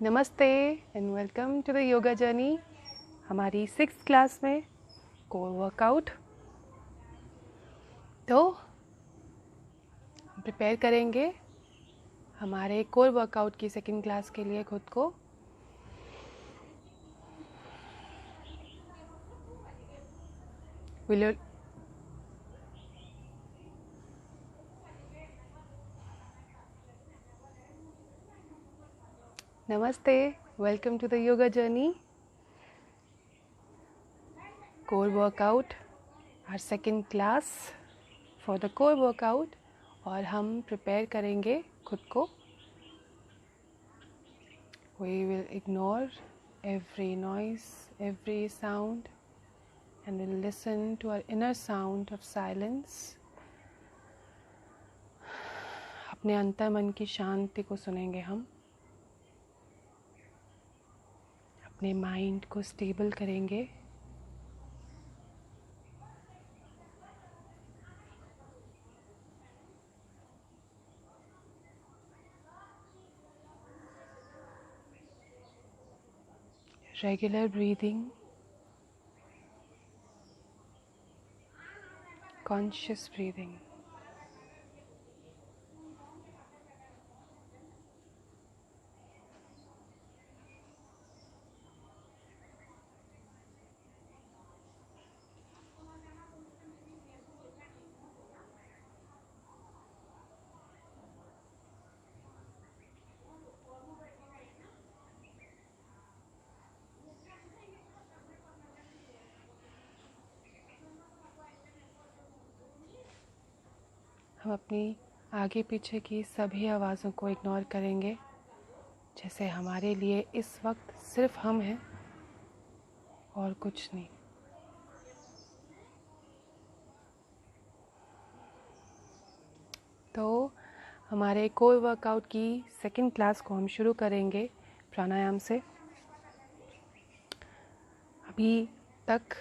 नमस्ते and welcome to the yoga journey. हमारी 6th class में कोर वर्कआउट। तो हम प्रिपेयर करेंगे हमारे कोर वर्कआउट की 2nd क्लास के लिए खुद को। विल नमस्ते, welcome to the yoga journey. Core workout our 2nd class for the core workout. और हम प्रिपेयर करेंगे खुद को। We will ignore every noise, every sound, and we'll listen to our inner sound of silence. अपने अंतर मन की शांति को सुनेंगे हम। अपने माइंड को स्टेबल करेंगे। Regular breathing, conscious breathing. हम अपनी आगे पीछे की सभी आवाज़ों को इग्नोर करेंगे, जैसे हमारे लिए इस वक्त सिर्फ हम हैं और कुछ नहीं। तो हमारे कोर वर्कआउट की 2nd क्लास को हम शुरू करेंगे प्राणायाम से। अभी तक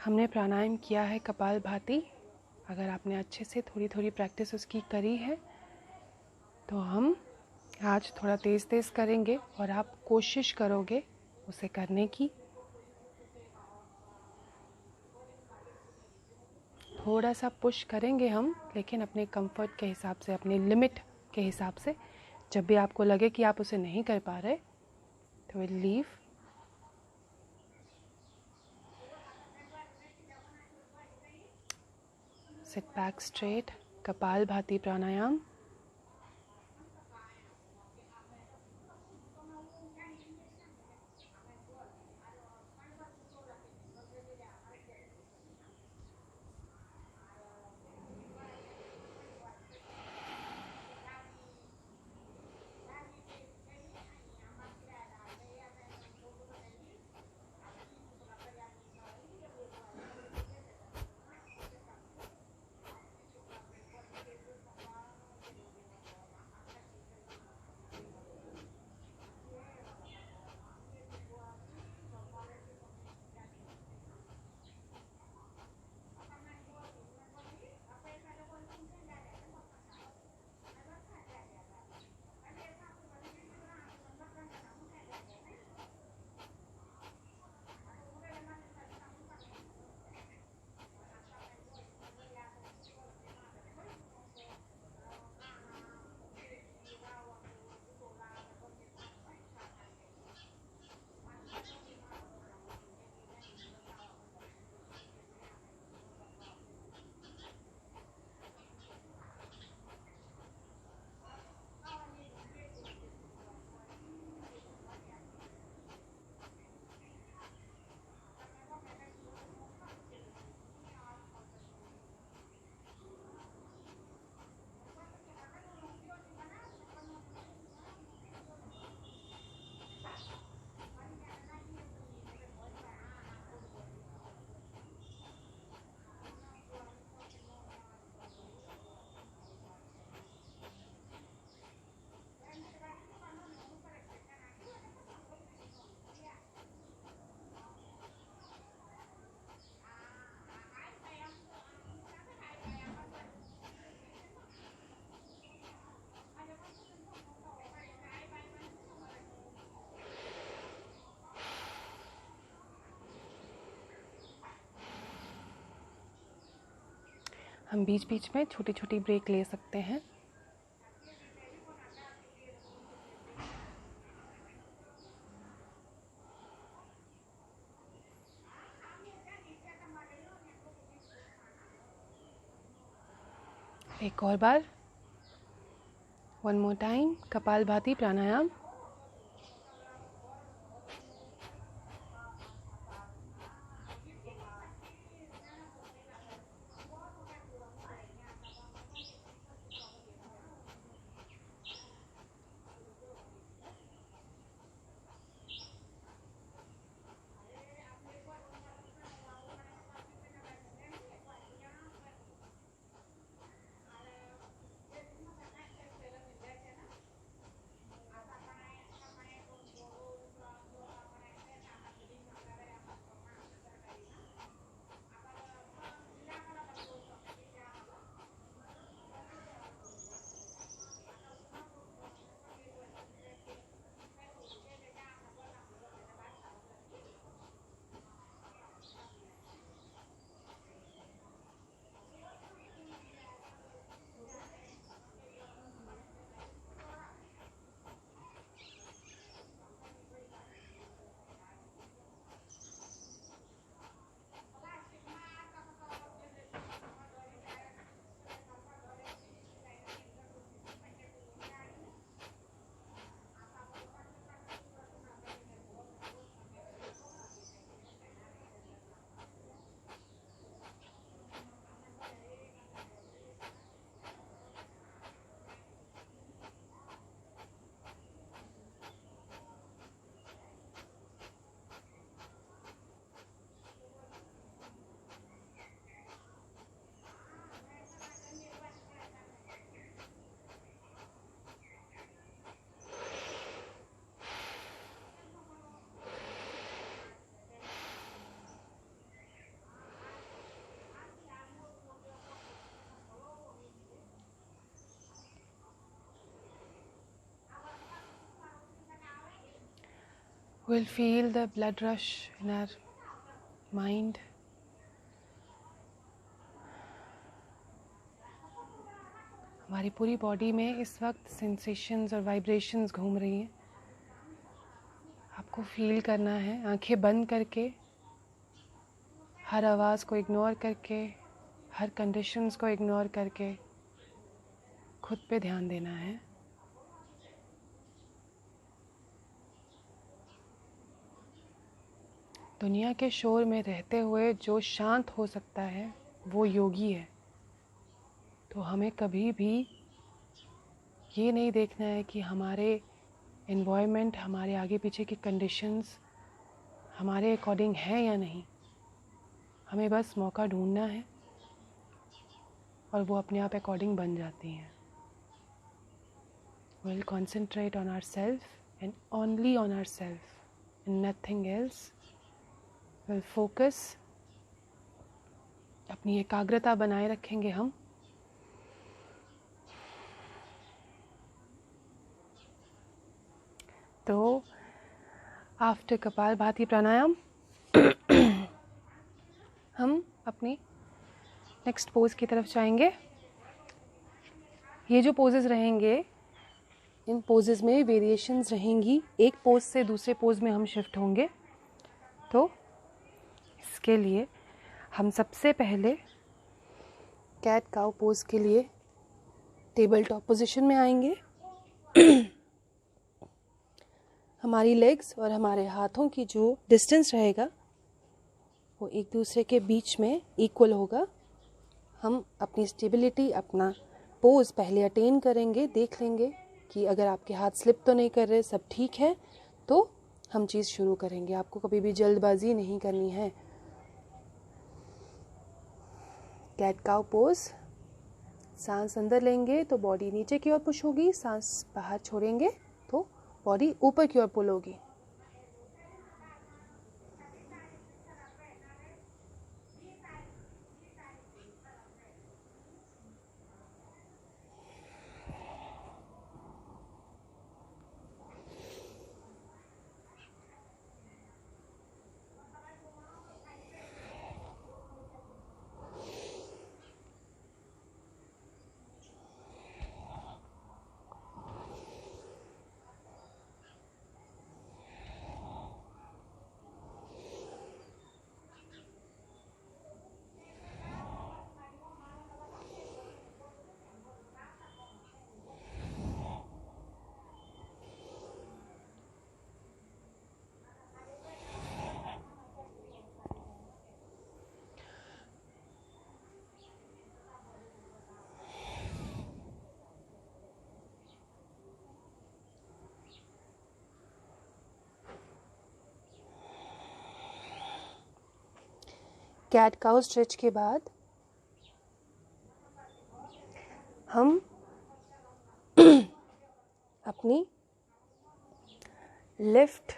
हमने प्राणायाम किया है कपालभाति। अगर आपने अच्छे से थोड़ी थोड़ी प्रैक्टिस उसकी करी है तो हम आज थोड़ा तेज़ तेज़ करेंगे और आप कोशिश करोगे उसे करने की। थोड़ा सा पुश करेंगे हम, लेकिन अपने कंफर्ट के हिसाब से, अपने लिमिट के हिसाब से। जब भी आपको लगे कि आप उसे नहीं कर पा रहे तो will leave. Sit back straight, kapalbhati pranayama. हम बीच बीच में छोटी छोटी ब्रेक ले सकते हैं। एक और बार, one more time, kapalbhati pranayama. We'll feel the blood rush in our mind. हमारी पूरी बॉडी में इस वक्त सेंसेशंस और वाइब्रेशंस घूम रही हैं। आपको फील करना है, आंखें बंद करके, हर आवाज़ को इग्नोर करके, हर कंडीशंस को इग्नोर करके खुद पे ध्यान देना है। दुनिया के शोर में रहते हुए जो शांत हो सकता है वो योगी है। तो हमें कभी भी ये नहीं देखना है कि हमारे एनवायरनमेंट, हमारे आगे पीछे की कंडीशंस हमारे अकॉर्डिंग है या नहीं। हमें बस मौका ढूंढना है और वो अपने आप अकॉर्डिंग बन जाती हैं। We'll concentrate on ourselves and only on ourselves and nothing else. We'll focus, अपनी एकाग्रता बनाए रखेंगे हम। तो आफ्टर कपालभाति प्राणायाम हम अपनी नेक्स्ट पोज की तरफ जाएंगे। ये जो पोजेस रहेंगे, इन पोजेस में वेरिएशंस रहेंगी। एक पोज से दूसरे पोज में हम शिफ्ट होंगे। तो इसके लिए हम सबसे पहले कैट काउ पोज के लिए टेबल टॉप पोजीशन में आएंगे। हमारी लेग्स और हमारे हाथों की जो डिस्टेंस रहेगा वो एक दूसरे के बीच में इक्वल होगा। हम अपनी स्टेबिलिटी, अपना पोज पहले अटेन करेंगे, देख लेंगे कि अगर आपके हाथ स्लिप तो नहीं कर रहे, सब ठीक है, तो हम चीज़ शुरू करेंगे। आपको कभी भी जल्दबाजी नहीं करनी है। कैट काउ पोज, सांस अंदर लेंगे तो बॉडी नीचे की ओर पुश होगी, सांस बाहर छोड़ेंगे तो बॉडी ऊपर की ओर पुल होगी। कैट काउ स्ट्रेच के बाद हम अपनी लेफ्ट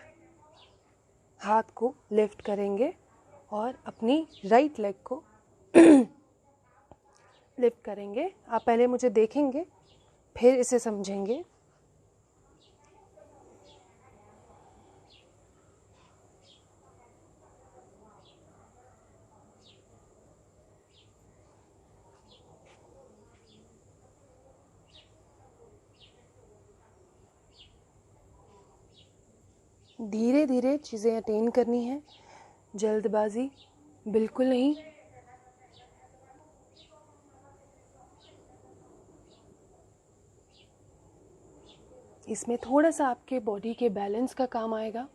हाथ को लिफ्ट करेंगे और अपनी राइट लेग को लिफ्ट करेंगे। आप पहले मुझे देखेंगे, फिर इसे समझेंगे। धीरे धीरे चीज़ें अटेन करनी है, जल्दबाजी बिल्कुल नहीं। इसमें थोड़ा सा आपके बॉडी के बैलेंस का काम आएगा।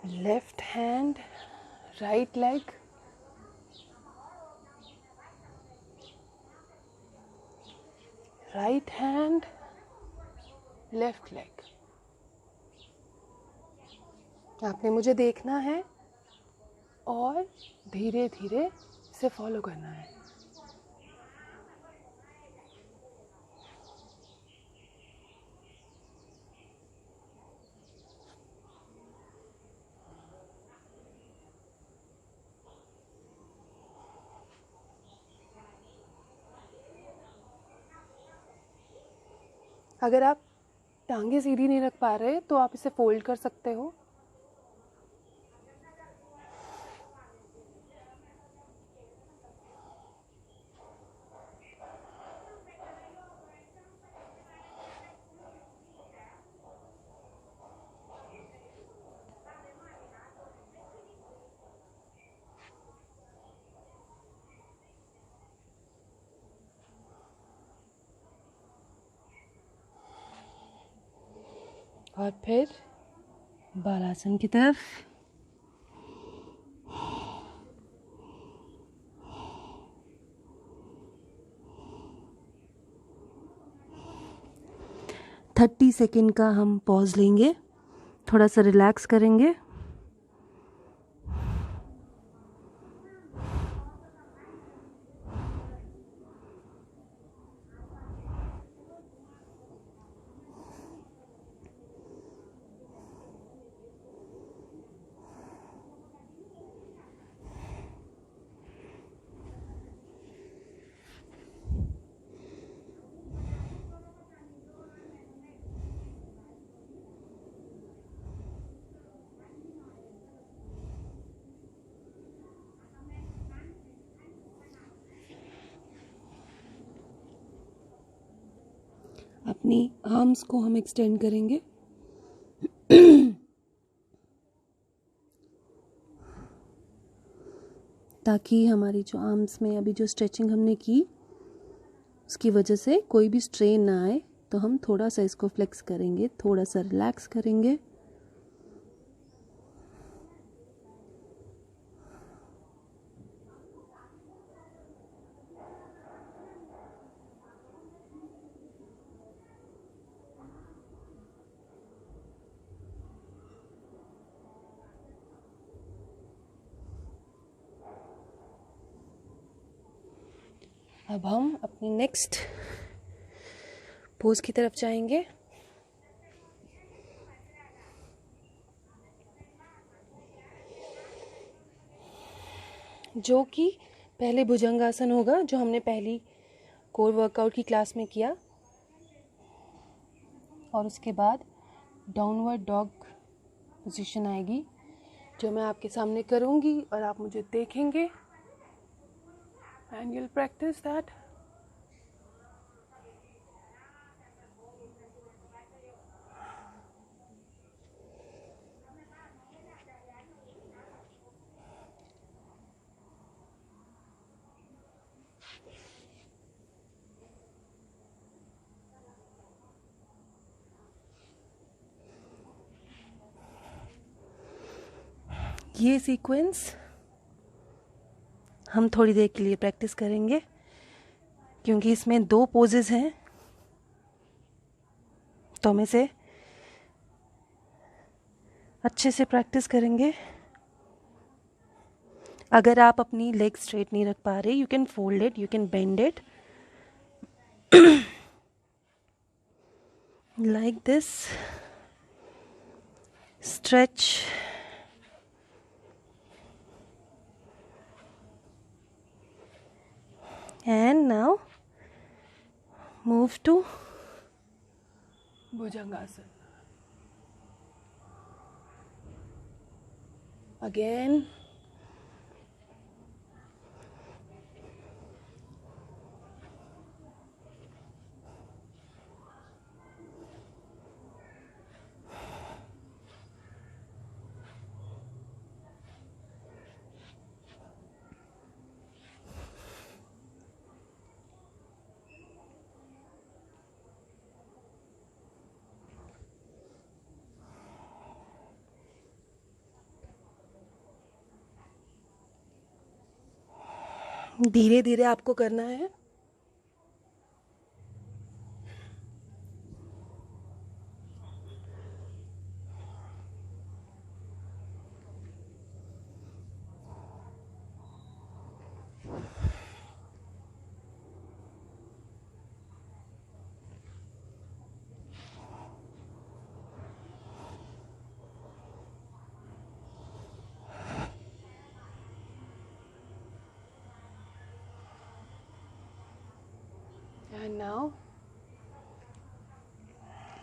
Left hand, right leg, right hand, left leg. आपने मुझे देखना है और धीरे धीरे इसे फॉलो करना है। अगर आप टांगे सीधी नहीं रख पा रहे तो आप इसे फोल्ड कर सकते हो। और फिर बालासन की तरफ। थर्टी सेकेंड का हम पॉज लेंगे, थोड़ा सा रिलैक्स करेंगे। अपनी आर्म्स को हम एक्सटेंड करेंगे। ताकि हमारी जो आर्म्स में अभी जो स्ट्रेचिंग हमने की उसकी वजह से कोई भी स्ट्रेन ना आए, तो हम थोड़ा सा इसको फ्लेक्स करेंगे, थोड़ा सा रिलैक्स करेंगे। अब हम अपनी नेक्स्ट पोज की तरफ जाएंगे। जो कि पहले भुजंगासन होगा, जो हमने पहली कोर वर्कआउट की क्लास में किया, और उसके बाद डाउनवर्ड डॉग पोजीशन आएगी, जो मैं आपके सामने करूंगी और आप मुझे देखेंगे। And you'll practice that. ये सीक्वेंस हम थोड़ी देर के लिए प्रैक्टिस करेंगे, क्योंकि इसमें 2 पोजेस हैं, तो हम इसे अच्छे से प्रैक्टिस करेंगे। अगर आप अपनी लेग स्ट्रेट नहीं रख पा रहे, you can fold it, you can bend it like this. Stretch and now move to bhujangasana. again. धीरे धीरे आपको करना है। And now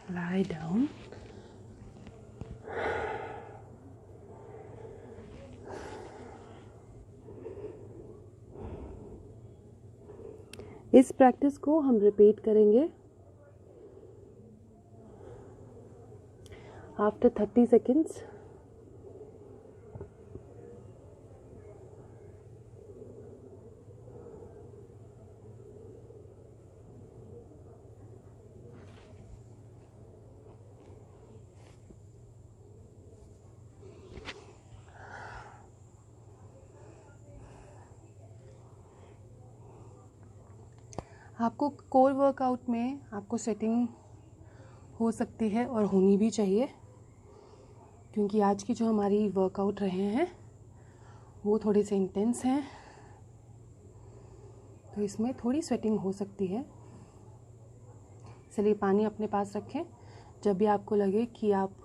Lie down. इस प्रैक्टिस को हम रिपीट करेंगे आफ्टर 30 सेकेंड्स। आपको कोर वर्कआउट में आपको सेटिंग हो सकती है और होनी भी चाहिए, क्योंकि आज की जो हमारी वर्कआउट रहे हैं वो थोड़े से इंटेंस हैं, तो इसमें थोड़ी स्वेटिंग हो सकती है। इसलिए पानी अपने पास रखें। जब भी आपको लगे कि आप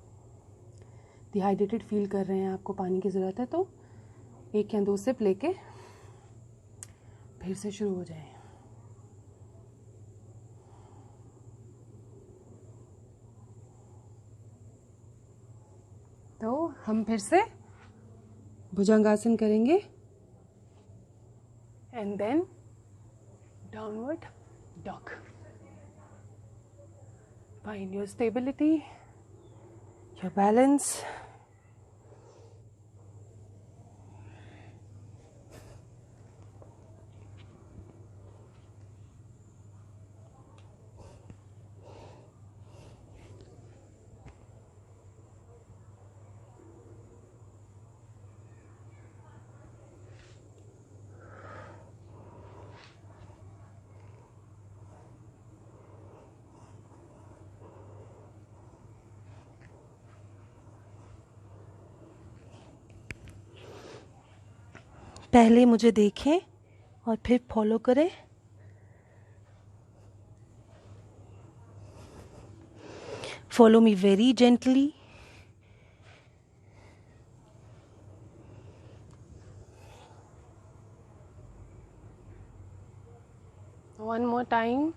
डिहाइड्रेटेड फील कर रहे हैं, आपको पानी की ज़रूरत है, तो 1 या 2 सिप लेके फिर से शुरू हो जाए। तो हम फिर से भुजंगासन करेंगे and then downward dog. Find your stability, your balance. पहले मुझे देखें और फिर फॉलो करें। Follow me very gently. One more time.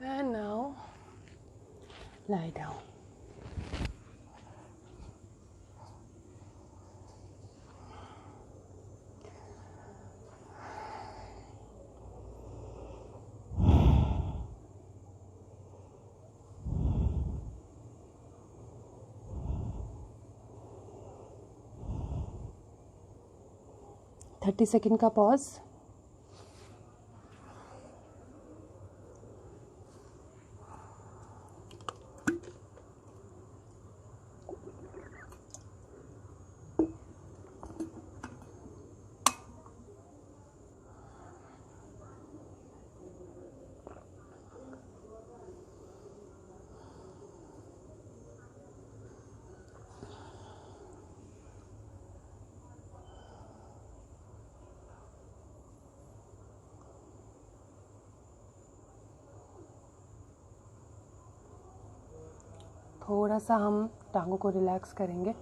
And now lie down. 30 second का पॉज। थोड़ा सा हम टांगों को रिलैक्स करेंगे।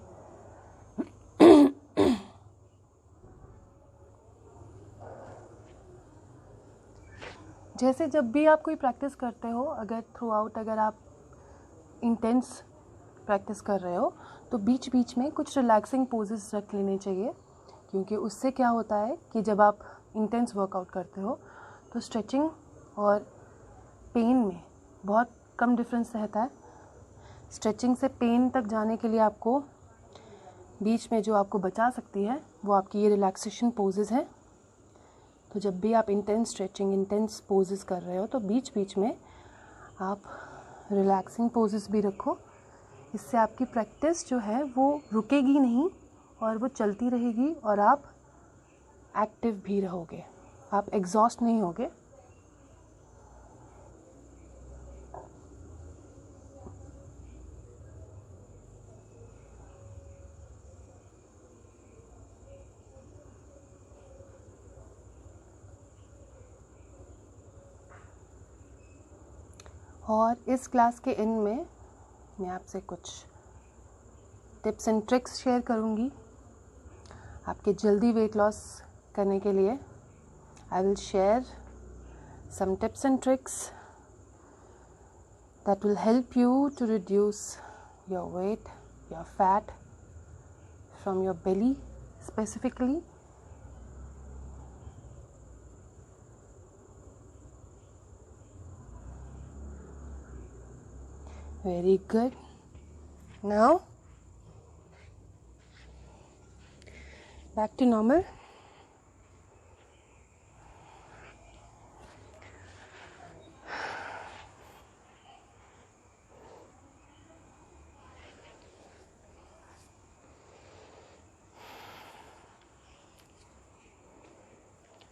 जैसे जब भी आप कोई प्रैक्टिस करते हो, अगर थ्रू आउट अगर आप इंटेंस प्रैक्टिस कर रहे हो तो बीच बीच में कुछ रिलैक्सिंग पोजेस रख लेने चाहिए, क्योंकि उससे क्या होता है कि जब आप इंटेंस वर्कआउट करते हो तो स्ट्रेचिंग और पेन में बहुत कम डिफरेंस रहता है। स्ट्रेचिंग से पेन तक जाने के लिए आपको बीच में जो आपको बचा सकती है वो आपकी ये रिलैक्सेशन पोजेस हैं। तो जब भी आप इंटेंस स्ट्रेचिंग, इंटेंस पोजेस कर रहे हो तो बीच बीच में आप रिलैक्सिंग पोजेस भी रखो। इससे आपकी प्रैक्टिस जो है वो रुकेगी नहीं और वो चलती रहेगी और आप एक्टिव भी रहोगे, आप एग्जॉस्ट नहीं होगे। और इस क्लास के एंड में मैं आपसे कुछ टिप्स एंड ट्रिक्स शेयर करूंगी आपके जल्दी वेट लॉस करने के लिए। I will share some tips and tricks that will help you to reduce your weight, your fat from your belly specifically. Very good. Now back to normal.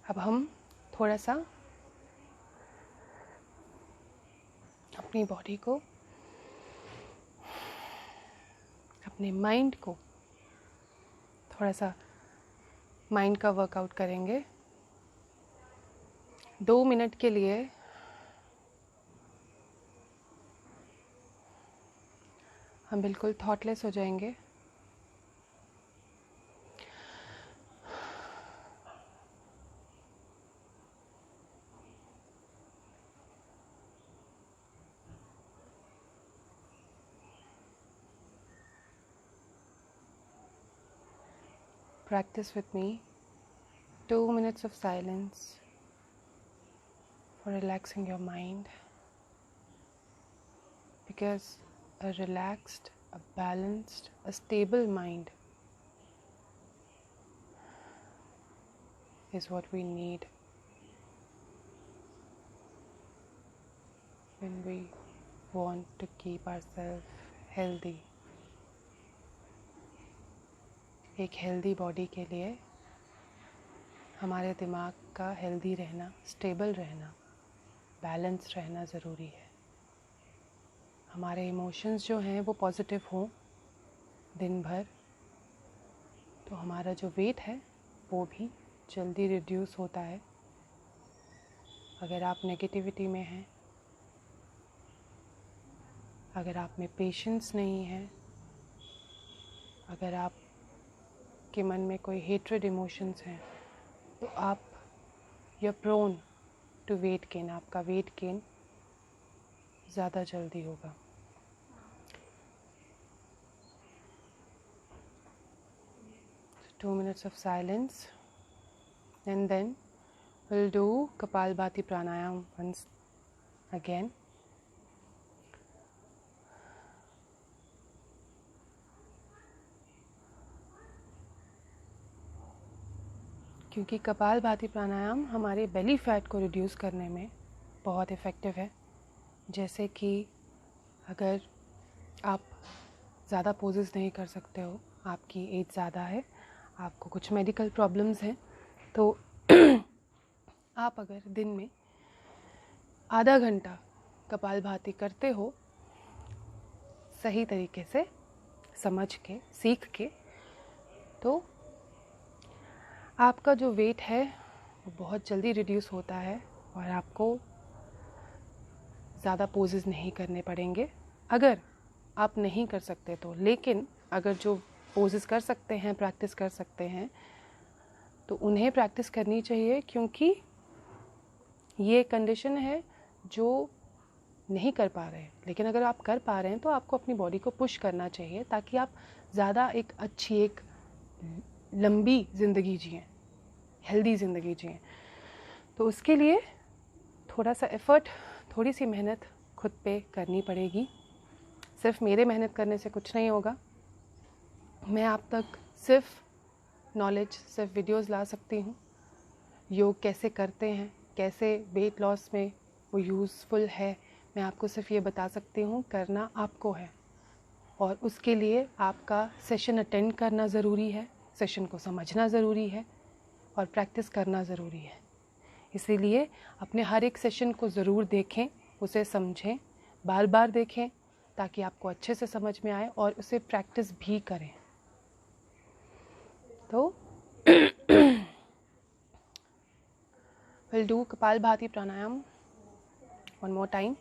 अब हम थोड़ा सा अपनी बॉडी को, अपने माइंड को थोड़ा सा माइंड का वर्कआउट करेंगे। 2 मिनट के लिए हम बिल्कुल थॉटलेस हो जाएंगे। Practice with me 2 minutes of silence for relaxing your mind, because a relaxed, a balanced, a stable mind is what we need when we want to keep ourselves healthy. एक healthy body के लिए हमारे दिमाग का healthy रहना, stable रहना, balance रहना ज़रूरी है। हमारे इमोशंस जो हैं वो पॉजिटिव हों दिन भर, तो हमारा जो वेट है वो भी जल्दी रिड्यूस होता है। अगर आप नेगेटिविटी में हैं, अगर आप में पेशेंस नहीं है, अगर आप के मन में कोई हेट्रेड इमोशंस हैं, तो आप you prone to weight gain, आपका वेट गेन ज़्यादा जल्दी होगा। So 2 minutes of silence and then we'll do Kapalbhati Pranayam once again. क्योंकि कपालभाति प्राणायाम हमारे बेली फैट को रिड्यूस करने में बहुत इफ़ेक्टिव है। जैसे कि अगर आप ज़्यादा पोजेस नहीं कर सकते हो, आपकी एज ज़्यादा है, आपको कुछ मेडिकल प्रॉब्लम्स हैं, तो आप अगर दिन में आधा घंटा कपालभाति करते हो सही तरीके से समझ के सीख के, तो आपका जो वेट है वो बहुत जल्दी रिड्यूस होता है और आपको ज़्यादा पोजेस नहीं करने पड़ेंगे अगर आप नहीं कर सकते तो। लेकिन अगर जो पोजेस कर सकते हैं, प्रैक्टिस कर सकते हैं, तो उन्हें प्रैक्टिस करनी चाहिए, क्योंकि ये कंडीशन है जो नहीं कर पा रहे हैं। लेकिन अगर आप कर पा रहे हैं तो आपको अपनी बॉडी को पुश करना चाहिए ताकि आप ज़्यादा एक अच्छी, एक लंबी ज़िंदगी जिएं, हेल्दी ज़िंदगी जिएं। तो उसके लिए थोड़ा सा एफ़र्ट, थोड़ी सी मेहनत खुद पे करनी पड़ेगी। सिर्फ मेरे मेहनत करने से कुछ नहीं होगा। मैं आप तक सिर्फ नॉलेज, सिर्फ वीडियोस ला सकती हूँ। योग कैसे करते हैं, कैसे वेट लॉस में वो यूज़फुल है, मैं आपको सिर्फ ये बता सकती हूँ। करना आपको है और उसके लिए आपका सेशन अटेंड करना ज़रूरी है, सेशन को समझना ज़रूरी है और प्रैक्टिस करना ज़रूरी है। इसीलिए अपने हर एक सेशन को ज़रूर देखें, उसे समझें, बार बार देखें ताकि आपको अच्छे से समझ में आए और उसे प्रैक्टिस भी करें। तो will do kapalbhati pranayama one more time.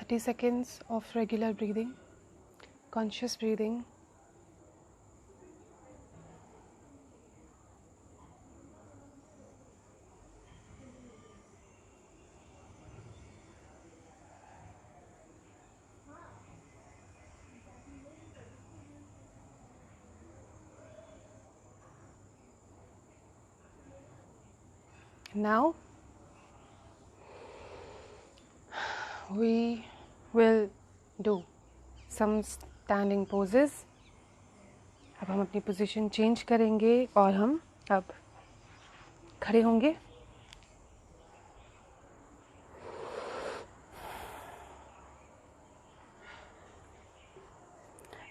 Thirty seconds of regular breathing, conscious breathing. Now we will do some standing poses. अब हम अपनी पोजीशन चेंज करेंगे और हम अब खड़े होंगे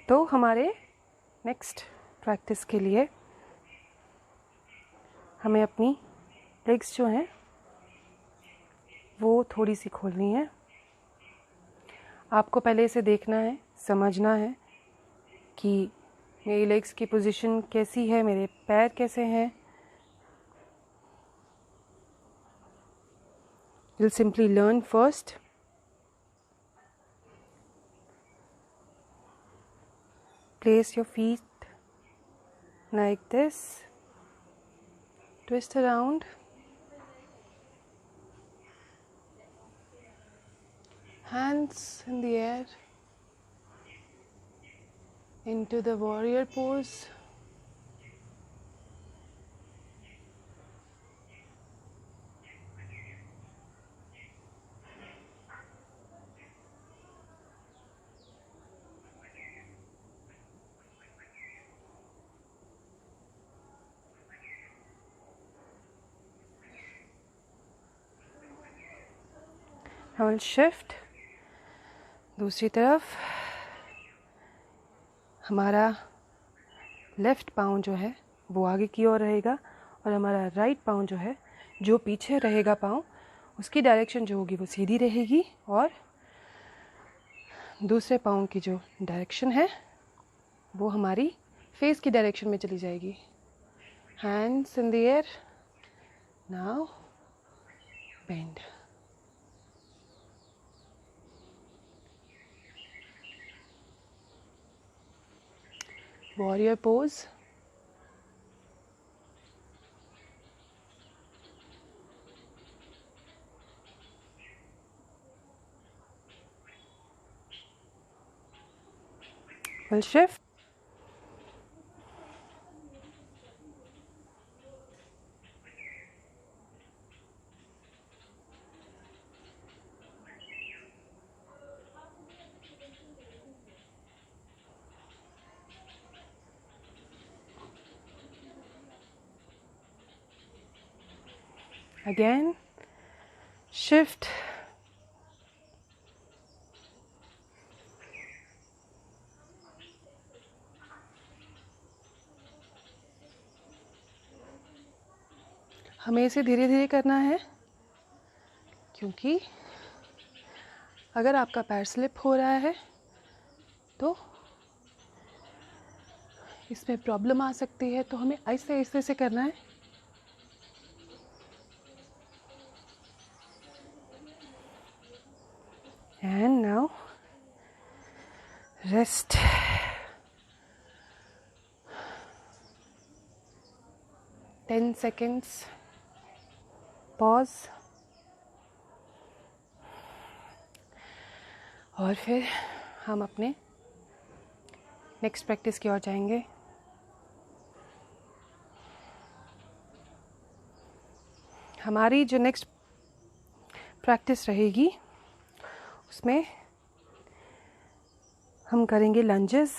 तो हमारे नेक्स्ट प्रैक्टिस के लिए हमें अपनी लेग्स जो हैं वो थोड़ी सी खोलनी है। आपको पहले इसे देखना है, समझना है कि मेरी लेग्स की पोजीशन कैसी है, मेरे पैर कैसे हैं। You'll simply learn first. Place your feet like this. Twist around. Hands in the air. Into the warrior pose. I will shift. दूसरी तरफ हमारा लेफ्ट पाँव जो है वो आगे की ओर रहेगा और हमारा राइट पाँव जो है, जो पीछे रहेगा पाँव, उसकी डायरेक्शन जो होगी वो सीधी रहेगी और दूसरे पाँव की जो डायरेक्शन है वो हमारी फेस की डायरेक्शन में चली जाएगी। Hands in the air. Now bend. Warrior pose. We'll shift. Again, shift. हमें इसे धीरे धीरे करना है क्योंकि अगर आपका पैर स्लिप हो रहा है तो इसमें प्रॉब्लम आ सकती है, तो हमें ऐसे ऐसे से करना है। And now rest. Ten seconds. Pause. और फिर हम अपने नेक्स्ट प्रैक्टिस की ओर जाएंगे। हमारी जो नेक्स्ट प्रैक्टिस रहेगी उसमें हम करेंगे लंजेस।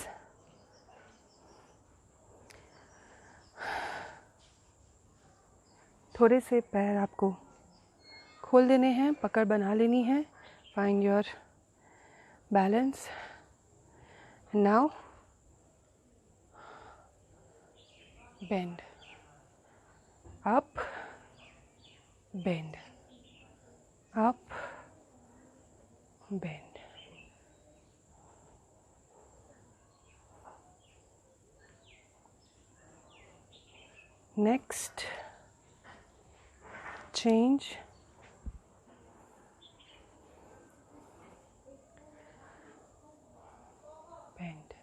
थोड़े से पैर आपको खोल देने हैं, पकड़ बना लेनी है। Find your balance. Now bend up, bend up, bend. Next, change. Bend.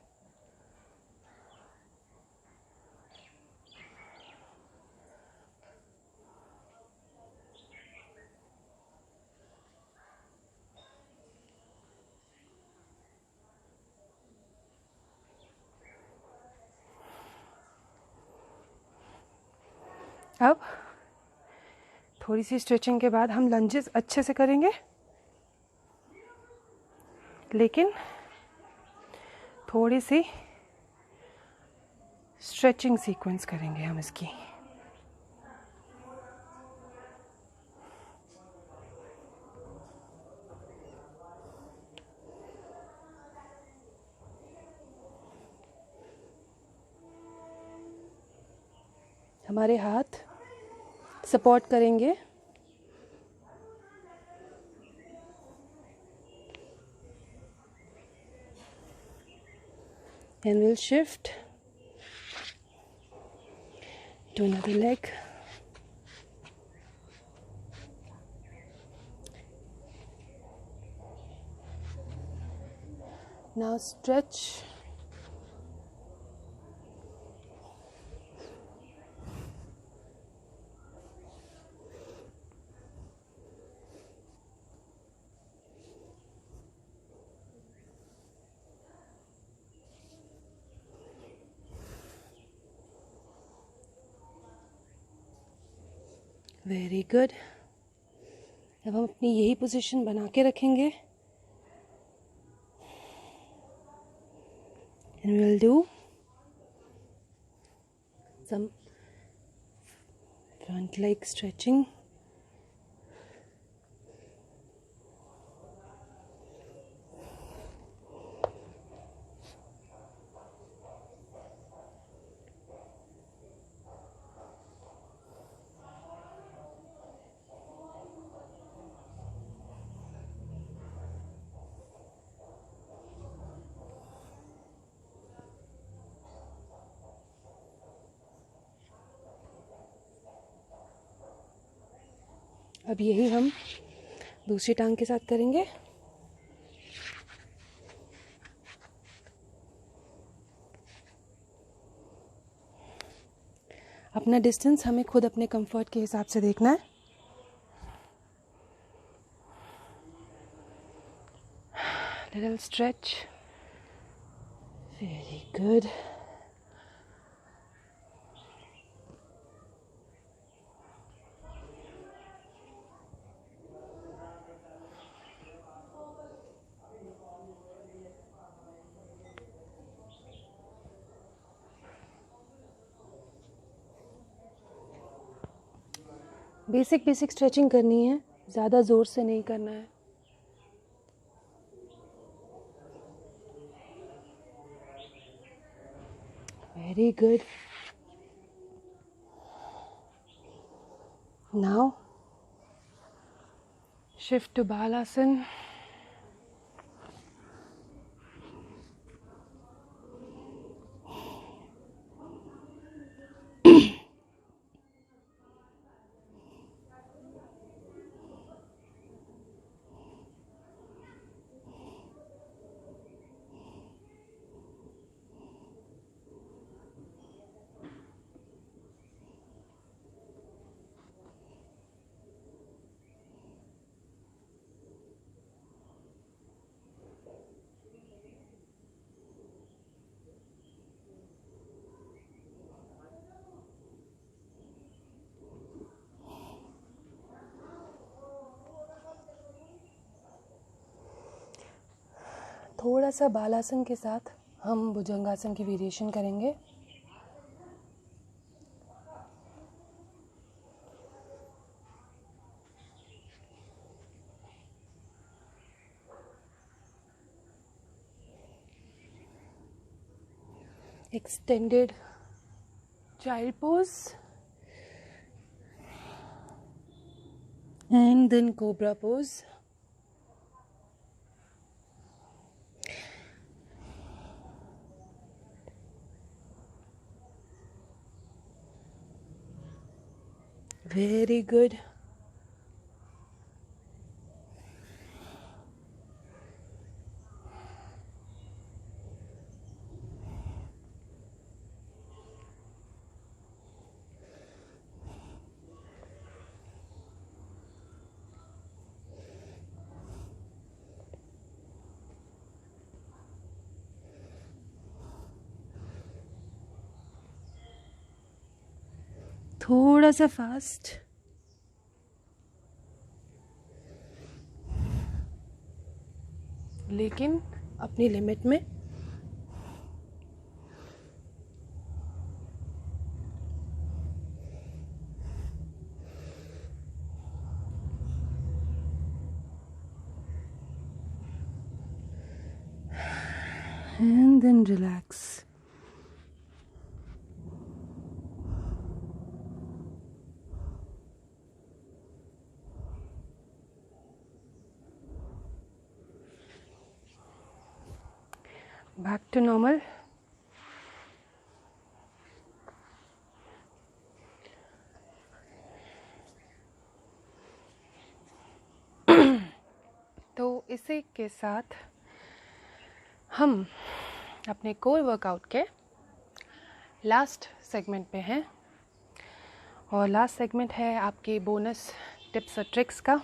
अब थोड़ी सी स्ट्रेचिंग के बाद हम लंजेस अच्छे से करेंगे, लेकिन थोड़ी सी स्ट्रेचिंग सीक्वेंस करेंगे हम इसकी. हमारे हाथ सपोर्ट करेंगे। And we'll shift to another leg. Now stretch. Very good. अब हम अपनी यही पोजीशन बना के रखेंगे। And we'll do some front leg stretching. अब यही हम दूसरी टांग के साथ करेंगे। अपना डिस्टेंस हमें खुद अपने कंफर्ट के हिसाब से देखना है। Little stretch. Very good. Basic stretching करनी है, ज़्यादा ज़ोर से नहीं करना है। Very good. Now shift to Balasana. थोड़ा सा बालासन के साथ हम भुजंगासन की वेरिएशन करेंगे। Extended child pose and then cobra pose. Very good. थोड़ा सा फास्ट। लेकिन अपनी लिमिट में। And then relax. back to normal. तो इसी के साथ हम अपने कोर वर्कआउट के लास्ट सेगमेंट पे हैं और लास्ट सेगमेंट है आपके बोनस टिप्स और ट्रिक्स का।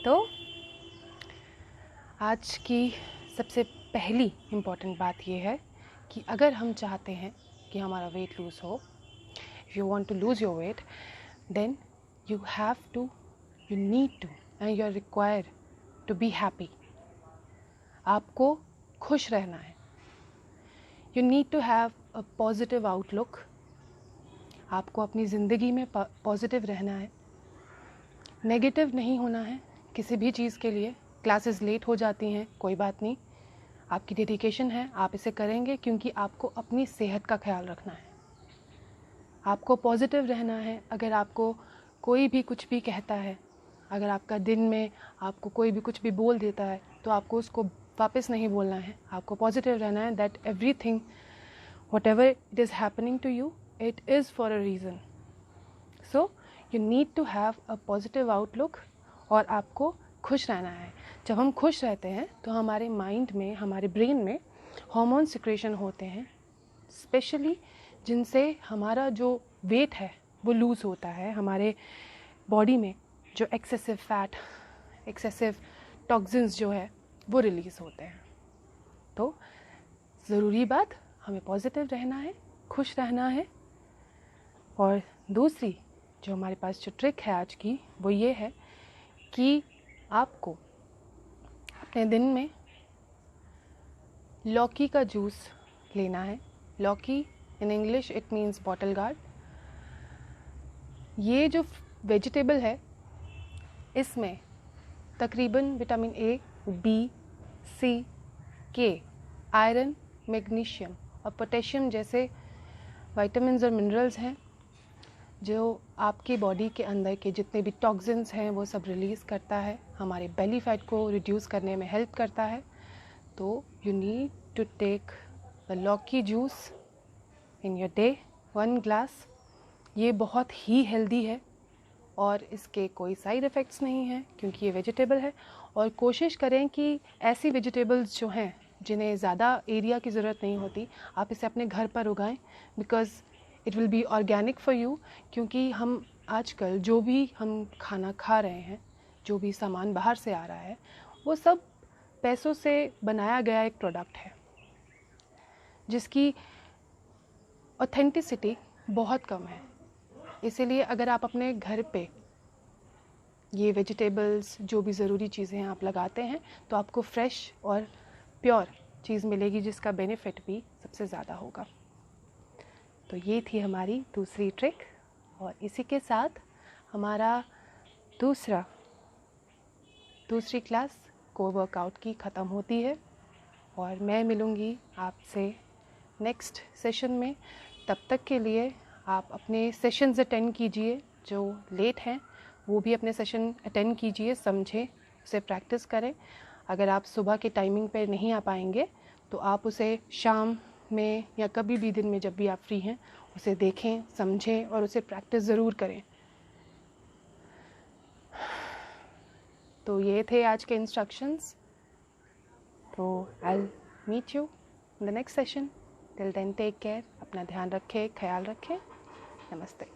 तो आज की सबसे पहली इम्पॉर्टेंट बात ये है कि अगर हम चाहते हैं कि हमारा वेट लूज़ हो, if you want to lose your weight, then you need to and you are required to be happy. आपको खुश रहना है. You need to have a positive outlook. आपको अपनी ज़िंदगी में पॉजिटिव रहना है, नेगेटिव नहीं होना है किसी भी चीज़ के लिए. क्लासेस लेट हो जाती हैं, कोई बात नहीं, आपकी डेडिकेशन है, आप इसे करेंगे क्योंकि आपको अपनी सेहत का ख्याल रखना है. आपको पॉजिटिव रहना है. अगर आपको कोई भी कुछ भी कहता है, अगर आपका दिन में आपको कोई भी कुछ भी बोल देता है, तो आपको उसको वापस नहीं बोलना है. आपको पॉजिटिव रहना है that everything whatever it is happening to you, it is for a reason. So you need to have a positive outlook और आपको खुश रहना है. जब हम खुश रहते हैं तो हमारे माइंड में, हमारे ब्रेन में हार्मोन सिक्रेशन होते हैं, स्पेशली जिनसे हमारा जो वेट है वो लूज़ होता है. हमारे बॉडी में जो एक्सेसिव फैट, एक्सेसिव टॉक्सिन्स जो है वो रिलीज़ होते हैं. तो ज़रूरी बात, हमें पॉजिटिव रहना है, खुश रहना है. और दूसरी जो हमारे पास जो ट्रिक है आज की, वो ये है कि आपको अपने दिन में लौकी का जूस लेना है. लौकी in English it means bottle gourd. ये जो वेजिटेबल है, इसमें तकरीबन विटामिन ए, बी, सी, के, आयरन, मैग्नीशियम और पोटेशियम जैसे विटामिन्स और मिनरल्स हैं जो आपकी बॉडी के अंदर के जितने भी टॉक्सिन्स हैं वो सब रिलीज़ करता है, हमारे बेली फैट को रिड्यूस करने में हेल्प करता है. तो you need to take the lauki juice in your day, 1 glass. ये बहुत ही हेल्दी है और इसके कोई साइड इफ़ेक्ट्स नहीं हैं क्योंकि ये वेजिटेबल है. और कोशिश करें कि ऐसी वेजिटेबल्स जो हैं जिन्हें ज़्यादा एरिया की ज़रूरत नहीं होती, आप इसे अपने घर पर उगाएं, because it will be organic for you. क्योंकि हम आजकल जो भी हम खाना खा रहे हैं, जो भी सामान बाहर से आ रहा है, वो सब पैसों से बनाया गया एक प्रोडक्ट है जिसकी ऑथेंटिसिटी बहुत कम है. इसीलिए अगर आप अपने घर पे ये वेजिटेबल्स, जो भी ज़रूरी चीज़ें हैं आप लगाते हैं, तो आपको फ्रेश और प्योर चीज़ मिलेगी जिसका बेनिफिट भी सबसे ज़्यादा होगा. तो ये थी हमारी दूसरी ट्रिक और इसी के साथ हमारा दूसरी क्लास कोर वर्कआउट की ख़त्म होती है और मैं मिलूँगी आपसे नेक्स्ट सेशन में. तब तक के लिए आप अपने सेशंस अटेंड कीजिए. जो लेट हैं वो भी अपने सेशन अटेंड कीजिए, समझें, उसे प्रैक्टिस करें. अगर आप सुबह के टाइमिंग पे नहीं आ पाएंगे तो आप उसे शाम में या कभी भी दिन में जब भी आप फ्री हैं उसे देखें, समझें और उसे प्रैक्टिस ज़रूर करें. तो ये थे आज के इंस्ट्रक्शंस. तो I will meet you in the next session. Till then take care. अपना ध्यान रखें, ख्याल रखें. नमस्ते.